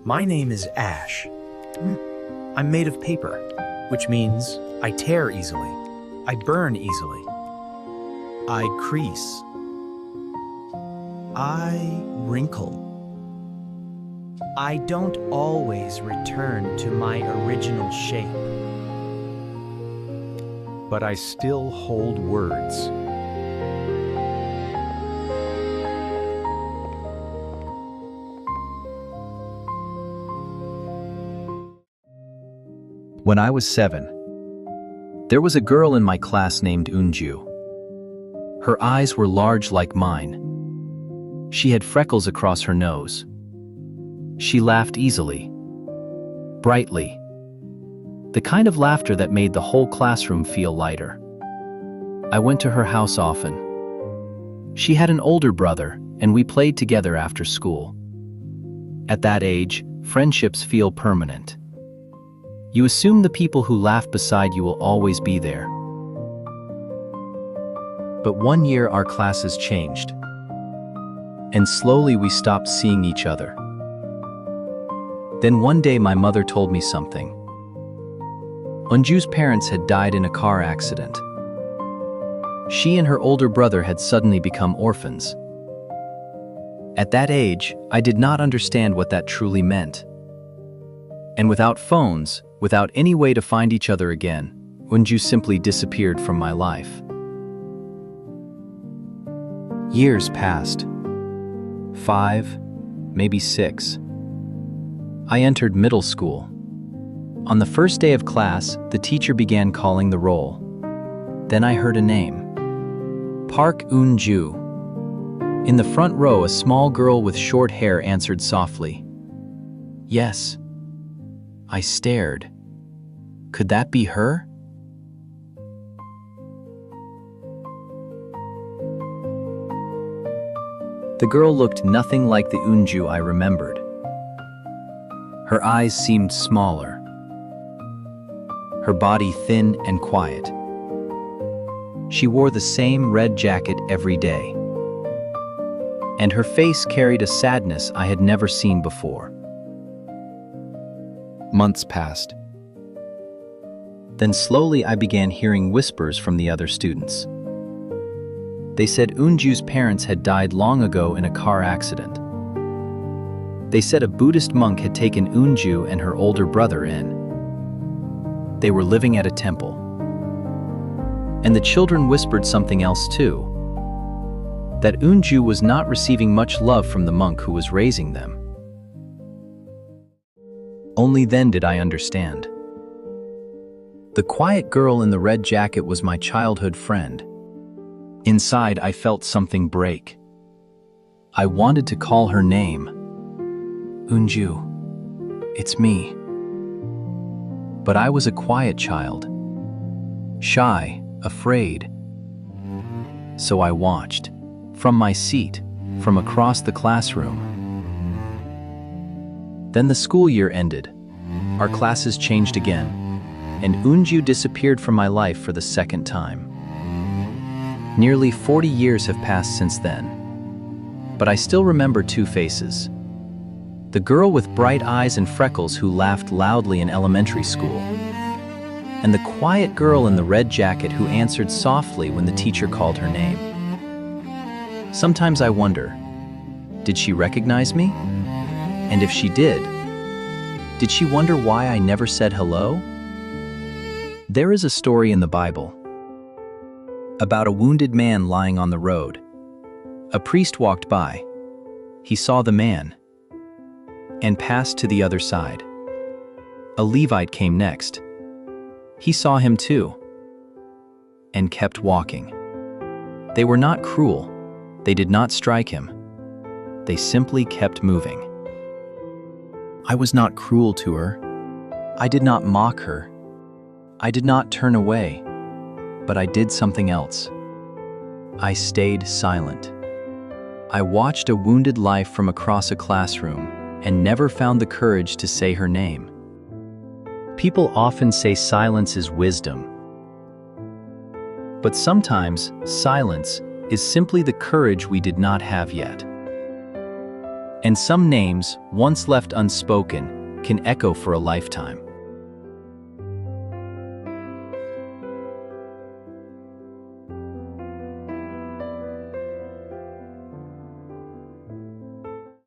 My name is Ash. I'm made of paper, which means I tear easily. I burn easily. I crease. I wrinkle. I don't always return to my original shape. But I still hold words. When I was 7, there was a girl in my class named Eun-ju. Her eyes were large like mine. She had freckles across her nose. She laughed easily, brightly, the kind of laughter that made the whole classroom feel lighter. I went to her house often. She had an older brother, and we played together after school. At that age, friendships feel permanent. You assume the people who laugh beside you will always be there. But one year our classes changed, and slowly we stopped seeing each other. Then one day my mother told me something. Eun-ju's parents had died in a car accident. She and her older brother had suddenly become orphans. At that age, I did not understand what that truly meant. And without phones, without any way to find each other again, Eun-ju simply disappeared from my life. Years passed. 5, maybe 6. I entered middle school. On the first day of class, the teacher began calling the roll. Then I heard a name. Park Eun-ju. In the front row, a small girl with short hair answered softly. Yes. I stared. Could that be her? The girl looked nothing like the Eun-ju I remembered. Her eyes seemed smaller, her body thin and quiet. She wore the same red jacket every day, and her face carried a sadness I had never seen before. Months passed. Then slowly I began hearing whispers from the other students. They said Eun-ju's parents had died long ago in a car accident. They said a Buddhist monk had taken Eun-ju and her older brother in. They were living at a temple. And the children whispered something else too, that Eun-ju was not receiving much love from the monk who was raising them. Only then did I understand. The quiet girl in the red jacket was my childhood friend. Inside, I felt something break. I wanted to call her name. Eun-ju, it's me. But I was a quiet child, shy, afraid. So I watched, from my seat, from across the classroom. Then the school year ended. Our classes changed again, and Eun-ju disappeared from my life for the second time. Nearly 40 years have passed since then, but I still remember two faces. The girl with bright eyes and freckles who laughed loudly in elementary school, and the quiet girl in the red jacket who answered softly when the teacher called her name. Sometimes I wonder, did she recognize me? And if she did she wonder why I never said hello? There is a story in the Bible about a wounded man lying on the road. A priest walked by. He saw the man and passed to the other side. A Levite came next. He saw him too and kept walking. They were not cruel. They did not strike him. They simply kept moving. I was not cruel to her. I did not mock her. I did not turn away, but I did something else. I stayed silent. I watched a wounded life from across a classroom and never found the courage to say her name. People often say silence is wisdom. But sometimes silence is simply the courage we did not have yet. And some names, once left unspoken, can echo for a lifetime.